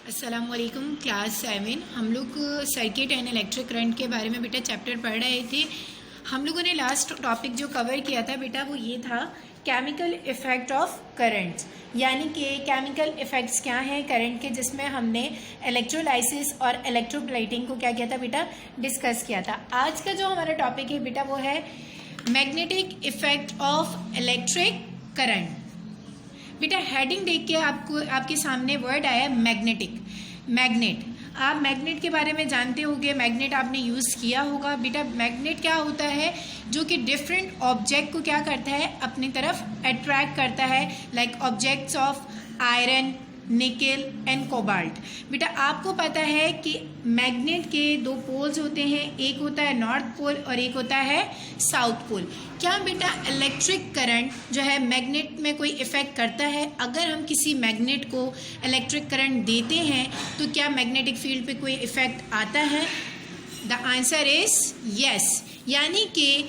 अस्सलाम वालेकुम। क्लास 7 हम लोग सर्किट एंड इलेक्ट्रिक करंट के बारे में बेटा चैप्टर पढ़ रहे थे। हम लोगों ने लास्ट टॉपिक जो कवर किया था बेटा वो ये था केमिकल इफ़ेक्ट ऑफ करंट, यानी कि केमिकल इफ़ेक्ट्स क्या हैं करंट के, जिसमें हमने इलेक्ट्रोलाइसिस और इलेक्ट्रोप्लेटिंग को क्या किया था बेटा, डिस्कस किया था। आज का जो हमारा टॉपिक है बेटा वो है magnetic effect of electric current. बेटा हेडिंग देख के आपके सामने वर्ड आया मैग्नेटिक, मैग्नेट। आप मैग्नेट के बारे में जानते होंगे, मैग्नेट आपने यूज़ किया होगा। बेटा मैग्नेट क्या होता है, जो कि डिफरेंट ऑब्जेक्ट को क्या करता है, अपनी तरफ अट्रैक्ट करता है, like objects of iron, nickel and cobalt. बेटा आपको पता है कि मैग्नेट के दो पोल्स होते हैं, एक होता है नॉर्थ पोल और एक होता है साउथ पोल। क्या बेटा इलेक्ट्रिक करंट जो है मैग्नेट में कोई इफ़ेक्ट करता है? अगर हम किसी मैग्नेट को इलेक्ट्रिक करंट देते हैं तो क्या मैग्नेटिक फील्ड पे कोई इफ़ेक्ट आता है? The answer is yes. यानी कि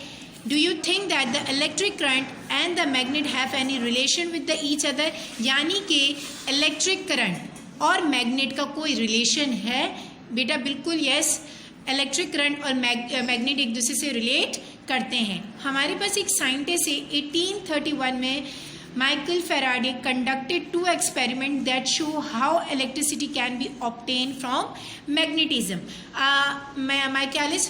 Do you think that the electric current and the magnet have any relation with the each other? यानी कि इलेक्ट्रिक करंट और मैग्नेट का कोई रिलेशन है? बेटा बिल्कुल यस, इलेक्ट्रिक करंट और मैग्नेट एक दूसरे से रिलेट करते हैं। हमारे पास एक साइंटिस्ट है, 1831 में Michael Faraday conducted two experiments that show how electricity can be obtained from magnetism. Michaelis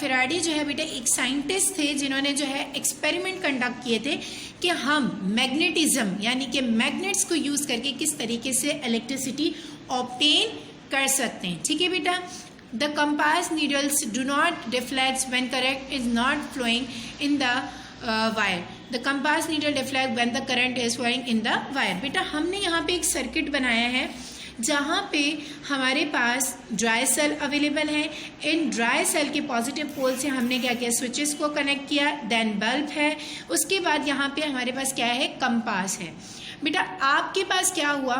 Faraday जो है बेटा एक साइंटिस्ट थे जिन्होंने जो है एक्सपेरिमेंट कंडक्ट किए थे कि हम मैग्नेटिज्म यानी कि मैग्नेट्स को यूज़ करके किस तरीके से इलेक्ट्रिसिटी ऑब्टेन कर सकते हैं। ठीक है बेटा। The compass needles do not deflect when current is not flowing in the wire. The compass needle deflect when the current is flowing in the wire. बेटा हमने यहाँ पे एक सर्किट बनाया है जहाँ पे हमारे पास ड्राई सेल अवेलेबल है। इन ड्राई सेल के पॉजिटिव पोल से हमने क्या किया, स्विचेस को कनेक्ट किया, देन बल्ब है, उसके बाद यहाँ पे हमारे पास क्या है, कंपास है। बेटा आपके पास क्या हुआ,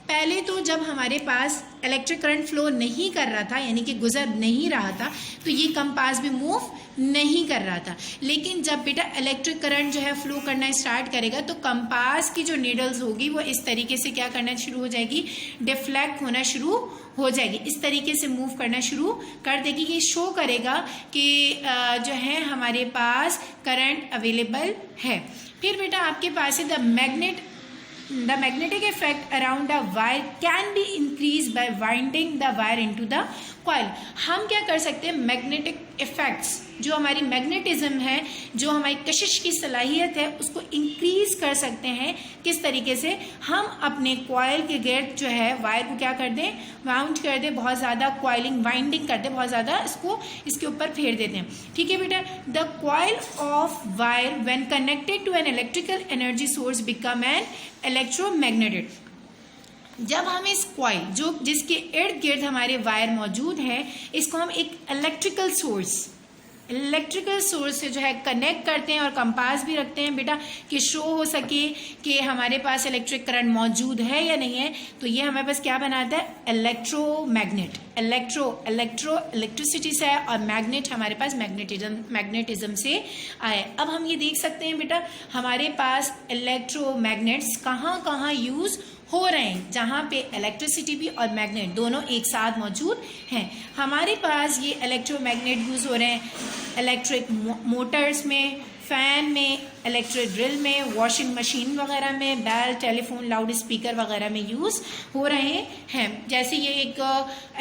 पहले तो जब हमारे पास इलेक्ट्रिक करंट फ्लो नहीं कर रहा था, यानी कि गुजर नहीं रहा था, तो ये कंपास भी मूव नहीं कर रहा था। लेकिन जब बेटा इलेक्ट्रिक करंट जो है फ्लो करना स्टार्ट करेगा तो कंपास की जो नीडल्स होगी वो इस तरीके से क्या करना शुरू हो जाएगी, डिफ्लेक्ट होना शुरू हो जाएगी, इस तरीके से मूव करना शुरू कर देगी। ये शो करेगा कि जो है हमारे पास करंट अवेलेबल है। फिर बेटा आपके पास है the magnetic effect around a wire can be increased by winding the wire into the coil. हम क्या कर सकते हैं, मैग्नेटिक इफेक्ट्स जो हमारी मैग्नेटिज्म है, जो हमारी कशिश की सलाहियत है, उसको इंक्रीज कर सकते हैं। किस तरीके से, हम अपने कॉइल के गिर्द जो है वायर को क्या कर दें, वाउंड कर दें, बहुत ज़्यादा कॉइलिंग वाइंडिंग कर दें, बहुत ज़्यादा इसको इसके ऊपर फेर देते हैं। ठीक है बेटा। The coil of wire when connected to an electrical energy source become an electromagnetic. जब हम इस कॉइल जो जिसके इर्द गिर्द हमारे वायर मौजूद है, इसको हम एक इलेक्ट्रिकल सोर्स से जो है कनेक्ट करते हैं और कंपास भी रखते हैं बेटा कि शो हो सके कि हमारे पास इलेक्ट्रिक करंट मौजूद है या नहीं है। तो ये हमारे पास क्या बनाता है, इलेक्ट्रोमैग्नेट। इलेक्ट्रिसिटी से है और मैग्नेट हमारे पास मैग्नेटिज्म से आए। अब हम ये देख सकते हैं बेटा हमारे पास इलेक्ट्रोमैग्नेट्स कहाँ कहाँ यूज हो रहे हैं, जहाँ पे इलेक्ट्रिसिटी भी और मैग्नेट दोनों एक साथ मौजूद हैं। हमारे पास ये इलेक्ट्रोमैग्नेट यूज़ हो रहे हैं इलेक्ट्रिक मोटर्स में, फैन में, इलेक्ट्रिक ड्रिल में, वॉशिंग मशीन वगैरह में, बेल, टेलीफोन, लाउड स्पीकर वगैरह में यूज़ हो रहे हैं। जैसे ये एक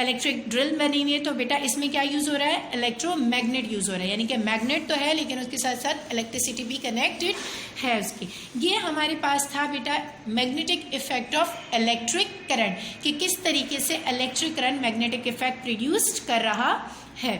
इलेक्ट्रिक ड्रिल बनी हुई है तो बेटा इसमें क्या यूज़ हो रहा है, इलेक्ट्रोमैग्नेट यूज़ हो रहा है, यानी कि मैग्नेट तो है लेकिन उसके साथ साथ इलेक्ट्रिसिटी भी कनेक्टेड है उसकी। ये हमारे पास था बेटा magnetic effect of electric current, कि किस तरीके से electric current magnetic effect produce कर रहा है।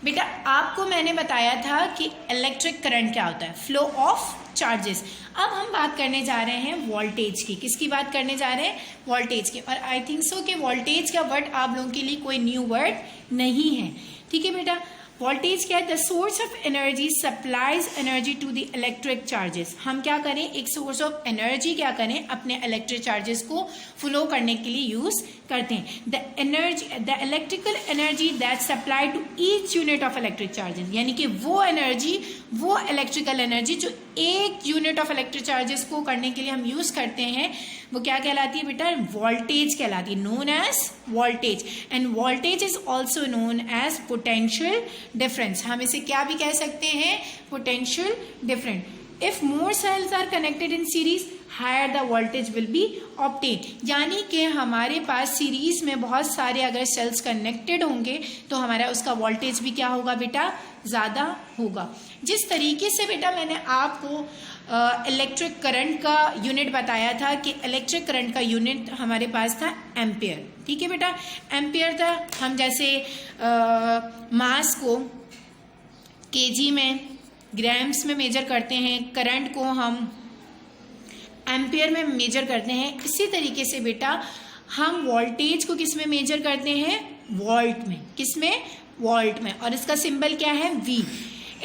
बेटा आपको मैंने बताया था कि इलेक्ट्रिक करंट क्या होता है, फ्लो ऑफ चार्जेस। अब हम बात करने जा रहे हैं वोल्टेज की। किसकी बात करने जा रहे हैं, वोल्टेज की। और आई थिंक सो कि वोल्टेज का वर्ड आप लोगों के लिए कोई न्यू वर्ड नहीं है। ठीक है बेटा। वोल्टेज क्या है, the source of energy supplies energy to the electric charges. हम क्या करें, एक सोर्स ऑफ एनर्जी क्या करें, अपने इलेक्ट्रिक चार्जेस को फ्लो करने के लिए यूज करते हैं। The electrical energy that supply to each unit of electric charges, यानी कि वो एनर्जी, वो इलेक्ट्रिकल एनर्जी जो एक यूनिट ऑफ इलेक्ट्रिक चार्जेस को करने के लिए हम यूज करते हैं, वो क्या कहलाती है बेटा? वोल्टेज कहलाती है, known as voltage. And voltage is also known as potential difference. हम इसे क्या भी कह सकते हैं? Potential difference. If more cells are connected in series, higher the voltage will be obtain. यानी कि हमारे पास सीरीज में बहुत सारे अगर सेल्स कनेक्टेड होंगे तो हमारा उसका वोल्टेज भी क्या होगा बेटा? ज़्यादा होगा। जिस तरीके से बेटा मैंने आपको इलेक्ट्रिक करंट का यूनिट बताया था कि इलेक्ट्रिक करंट का यूनिट हमारे पास था एम्पियर, ठीक है बेटा? एम्पियर था। हम जैसे मास को केजी में, ग्राम्स में मेजर करते हैं, करंट को हम एम्पियर में मेजर करते हैं, इसी तरीके से बेटा हम वोल्टेज को किस में मेजर करते हैं? वोल्ट में। किस में? वोल्ट में। और इसका सिंबल क्या है? V।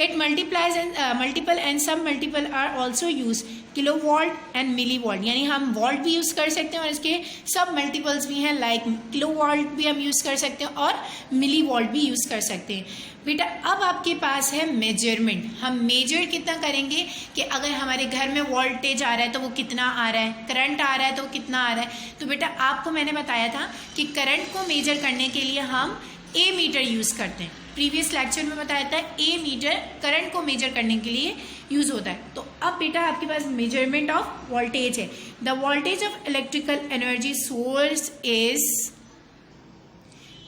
It multiplies and multiple and sub multiple are also use, kilo volt and milli volt. यानी हम वोल्ट भी यूज कर सकते हैं और इसके सब मल्टीपल्स भी हैं, लाइक किलो वोल्ट भी हम यूज कर सकते हैं और मिली वोल्ट भी यूज कर सकते हैं। बेटा अब आपके पास है मेजरमेंट। हम मेजर कितना करेंगे कि अगर हमारे घर में वोल्टेज आ रहा है तो वो कितना आ रहा है, करंट आ रहा है तो वो कितना आ रहा है। तो बेटा आपको मैंने बताया था कि करंट को मेजर करने के लिए हम ए मीटर यूज़ करते हैं। प्रीवियस लेक्चर में बताया था ए मीटर करंट को मेजर करने के लिए यूज होता है। तो अब बेटा आपके पास मेजरमेंट ऑफ वोल्टेज है। The voltage of electrical energy source is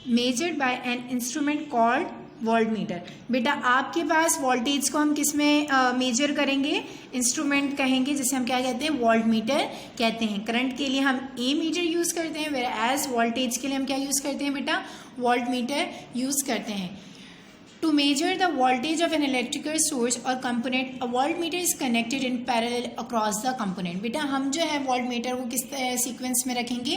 measured by an instrument called voltmeter. बेटा आपके पास वोल्टेज को हम किस में मेजर करेंगे? इंस्ट्रूमेंट कहेंगे, जिसे हम क्या कहते हैं? वोल्टमीटर कहते हैं। करंट के लिए हम ए मीटर यूज करते हैं, वेयर एज वोल्टेज के लिए हम क्या यूज करते हैं बेटा? वोल्टमीटर यूज करते हैं। To measure the voltage of an electrical source or component, a voltmeter is connected in parallel across the component. बेटा हम जो है वोल्टमीटर वो किस सीक्वेंस में रखेंगे?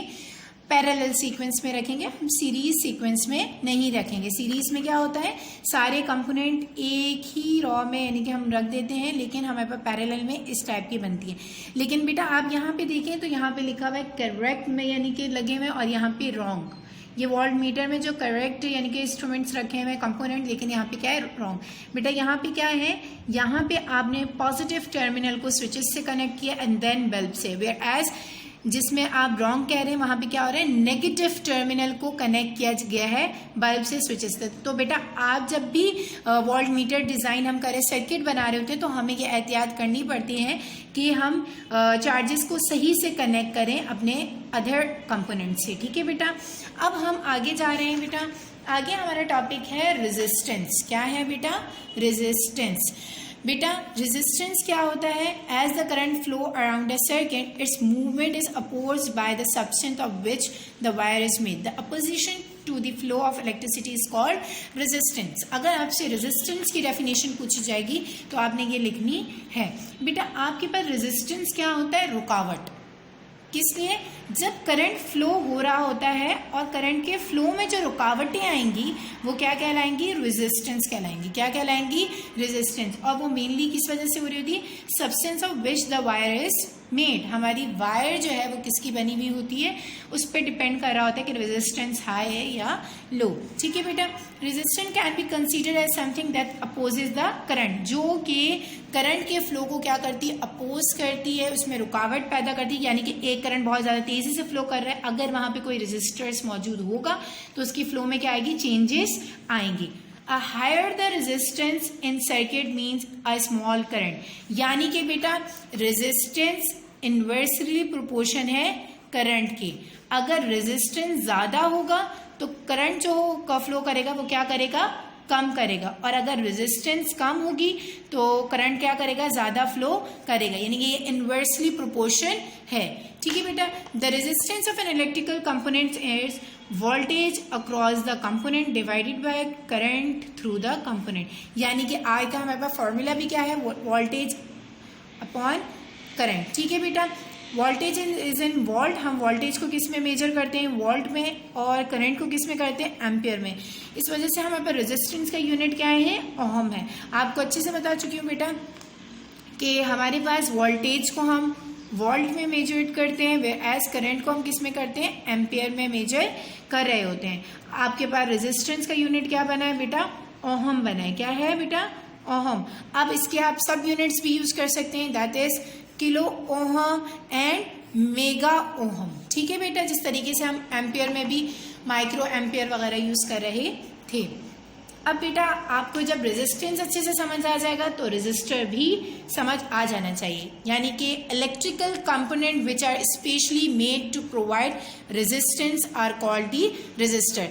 पैरेलल सीक्वेंस में रखेंगे, हम सीरीज सीक्वेंस में नहीं रखेंगे। सीरीज में क्या होता है? सारे कंपोनेंट एक ही रॉ में यानी कि हम रख देते हैं, लेकिन हमारे पास पैरेलल में इस टाइप की बनती है। लेकिन बेटा आप यहाँ पे देखें तो यहाँ पे लिखा हुआ है करेक्ट में यानी कि लगे हुए, और यहाँ पे रॉन्ग। ये वोल्ट मीटर में जो करेक्ट यानी कि इंस्ट्रूमेंट्स रखे हुए हैं कंपोनेंट, लेकिन यहाँ पे क्या है? रॉन्ग। बेटा यहाँ पे क्या है? यहाँ पे आपने पॉजिटिव टर्मिनल को स्विचेस से कनेक्ट किया एंड देन बल्ब से, वेयर एज जिसमें आप रॉन्ग कह रहे हैं वहां पे क्या हो रहा है? नेगेटिव टर्मिनल को कनेक्ट किया गया है बल्ब से स्विचेस से। तो बेटा आप जब भी वोल्ट मीटर डिजाइन हम करें, सर्किट बना रहे होते हैं, तो हमें ये एहतियात करनी पड़ती है कि हम चार्जेस को सही से कनेक्ट करें अपने अदर कंपोनेंट से, ठीक है बेटा? अब हम आगे जा रहे हैं बेटा। आगे हमारा टॉपिक है रेजिस्टेंस। क्या है बेटा? रेजिस्टेंस। बेटा रेजिस्टेंस क्या होता है? As the current flow around a circuit, its movement is opposed by the substance of which the wire is made. The opposition to the flow of electricity is called resistance. अगर आपसे resistance की definition पूछी जाएगी तो आपने ये लिखनी है। बेटा आपके पास रेजिस्टेंस क्या होता है? रुकावट। किस लिए? जब करंट फ्लो हो रहा होता है और करंट के फ्लो में जो रुकावटें आएंगी वो क्या कहलाएंगी? रेजिस्टेंस कहलाएंगी। क्या कहलाएंगी? रेजिस्टेंस। और वो मेनली किस वजह से हो रही होती है? Substance of which the wire is made. हमारी वायर जो है वो किसकी बनी हुई होती है? उस पर डिपेंड कर रहा होता है कि रेजिस्टेंस हाई है या लो, ठीक है बेटा? Resistance can be considered as something that opposes the current, जो कि करंट के फ्लो को क्या करती है? अपोज करती है, उसमें रुकावट पैदा करती है। यानी कि एक करंट बहुत ज्यादा तेजी से फ्लो कर रहा है, अगर वहां पे कोई रेजिस्टर्स मौजूद होगा तो उसकी फ्लो में क्या आएगी? चेंजेस आएंगी। A higher the resistance in circuit means a small current। यानी कि बेटा रेजिस्टेंस इनवर्सली प्रोपोर्शन है करंट के। अगर रेजिस्टेंस ज्यादा होगा तो करंट जो का फ्लो करेगा वो क्या करेगा? कम करेगा। और अगर रेजिस्टेंस कम होगी तो करंट क्या करेगा? ज्यादा फ्लो करेगा। यानी कि ये इनवर्सली प्रोपोर्शन है, ठीक है बेटा? The resistance of an electrical component is voltage across the component divided by current through the component. यानी कि आई का हमारे पास फॉर्मूला भी क्या है? वोल्टेज अपॉन करंट, ठीक है बेटा? Voltage is in volt. हम वोल्टेज को किस में मेजर करते हैं? वोल्ट में। और करंट को किस में करते हैं? एम्पियर में। इस वजह से हमारे पास रेजिस्टेंस का यूनिट क्या है? ओम है। आपको अच्छे से बता चुकी हूँ बेटा कि हमारे पास वोल्टेज को हम वोल्ट में मेजर करते हैं, वे एज करंट को हम किस में करते हैं? एम्पियर में मेजर कर रहे होते हैं। आपके पास रेजिस्टेंस का यूनिट क्या बना है बेटा? ओहम बना है। क्या है बेटा? ओहम। अब इसके आप सब यूनिट्स भी यूज कर सकते हैं, that is kilo ohm and mega ohm. ठीक है बेटा, जिस तरीके से हम एम्पियर में भी माइक्रो एम्पियर वगैरह यूज़ कर रहे थे। अब बेटा आपको जब रेजिस्टेंस अच्छे से समझ आ जाएगा तो रेजिस्टर भी समझ आ जाना चाहिए, यानी कि electrical component which are specially made to provide resistance are called the resistor.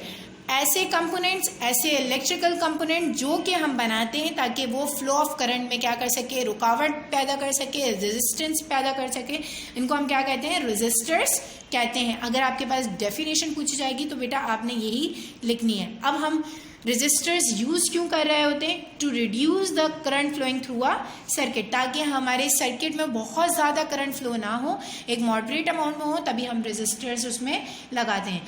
ऐसे कंपोनेंट्स, ऐसे इलेक्ट्रिकल कंपोनेंट जो कि हम बनाते हैं ताकि वो फ्लो ऑफ करंट में क्या कर सके, रुकावट पैदा कर सके, रेजिस्टेंस पैदा कर सके, इनको हम क्या कहते हैं, रेजिस्टर्स कहते हैं। अगर आपके पास डेफिनेशन पूछी जाएगी तो बेटा आपने यही लिखनी है। अब हम रेजिस्टर्स यूज क्यों कर रहे होते हैं, to reduce the current flowing through a circuit, ताकि हमारे सर्किट में बहुत ज़्यादा करंट फ्लो ना हो, एक मॉडरेट अमाउंट में हो, तभी हम रेजिस्टर्स उसमें लगाते हैं।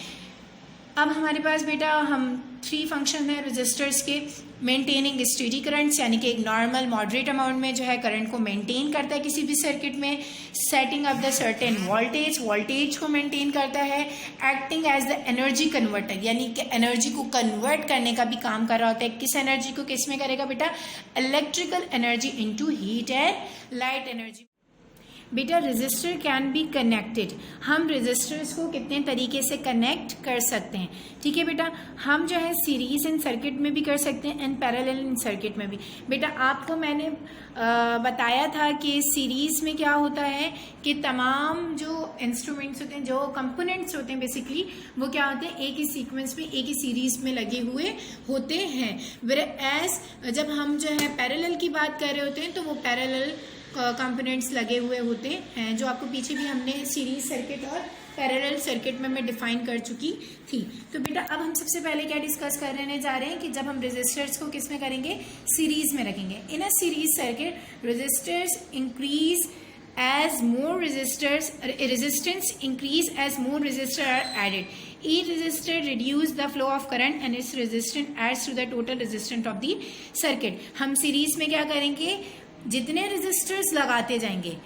अब हमारे पास बेटा हम 3 फंक्शन है रेजिस्टर्स के। मेंटेनिंग स्टेडी करंट्स, यानी कि एक नॉर्मल मॉडरेट अमाउंट में जो है करंट को मेंटेन करता है किसी भी सर्किट में। Setting up the certain voltage, voltage को मेंटेन करता है। Acting as the energy converter, यानी कि एनर्जी को कन्वर्ट करने का भी काम कर रहा होता है। किस एनर्जी को किस में करेगा बेटा, electrical energy into heat and light energy. बेटा रेजिस्टर कैन बी कनेक्टेड, हम रेजिस्टर्स को कितने तरीके से कनेक्ट कर सकते हैं। ठीक है बेटा, हम जो है सीरीज इन सर्किट में भी कर सकते हैं एंड पैरेलल इन सर्किट में भी। बेटा आपको मैंने बताया था कि सीरीज में क्या होता है कि तमाम जो इंस्ट्रूमेंट्स होते हैं, जो कंपोनेंट्स होते हैं बेसिकली, वो क्या होते हैं, एक ही सीक्वेंस में, एक ही सीरीज में लगे हुए होते हैं। व्हेयरएज जब हम जो है पैरेलल की बात कर रहे होते हैं तो वो पैरेलल कंपोनेंट्स लगे हुए होते हैं, जो आपको पीछे भी हमने सीरीज सर्किट और पैरेलल सर्किट में मैं डिफाइन कर चुकी थी। तो बेटा अब हम सबसे पहले क्या डिस्कस करने जा रहे हैं कि जब हम रेजिस्टर्स को किस में करेंगे, सीरीज में रखेंगे। In a series circuit resistors increase as more resistance increase as more resistors are added. Each resistor reduce the flow of current and its resistance adds to the total resistance of the circuit. हम series में क्या करेंगे, जितने resistors लगाते जाएंगे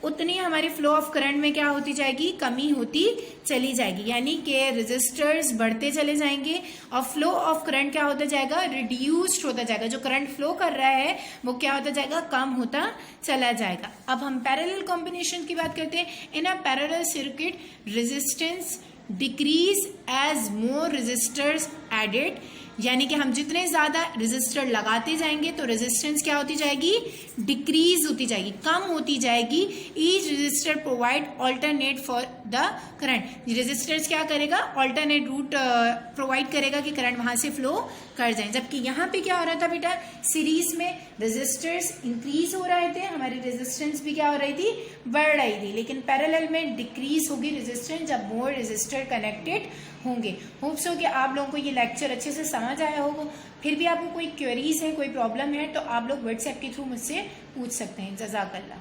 उतनी हमारी flow of current में क्या होती जाएगी, कमी होती चली जाएगी, यानी कि रेजिस्टर्स बढ़ते चले जाएंगे और फ्लो ऑफ करंट क्या होता जाएगा, रिड्यूस्ड होता जाएगा। जो करंट फ्लो कर रहा है वो क्या होता जाएगा, कम होता चला जाएगा। अब हम पैरेलल कॉम्बिनेशन की बात करते हैं। In a parallel circuit resistance decrease as more resistors added, यानी कि हम जितने ज्यादा रेजिस्टर लगाते जाएंगे तो रेजिस्टेंस क्या होती जाएगी, डिक्रीज होती जाएगी, कम होती जाएगी। Each resistor provide alternate for the current, resistors क्या करेगा, ऑल्टरनेट रूट प्रोवाइड करेगा कि करंट वहां से फ्लो कर जाए। जबकि यहाँ पे क्या हो रहा था बेटा, सीरीज में रेजिस्टर्स इंक्रीज हो रहे थे, हमारी रेजिस्टेंस भी क्या हो रही थी, बढ़ रही थी, लेकिन पैरेलल में डिक्रीज होगी रेजिस्टेंस जब मोर रेजिस्टर कनेक्टेड होंगे। होप्स हो कि आप लोगों को ये लेक्चर अच्छे से समझ आया होगा। फिर भी आपको कोई क्वेरीज है, कोई प्रॉब्लम है तो आप लोग व्हाट्सएप के थ्रू मुझसे पूछ सकते हैं। जज़ाकल्लाह।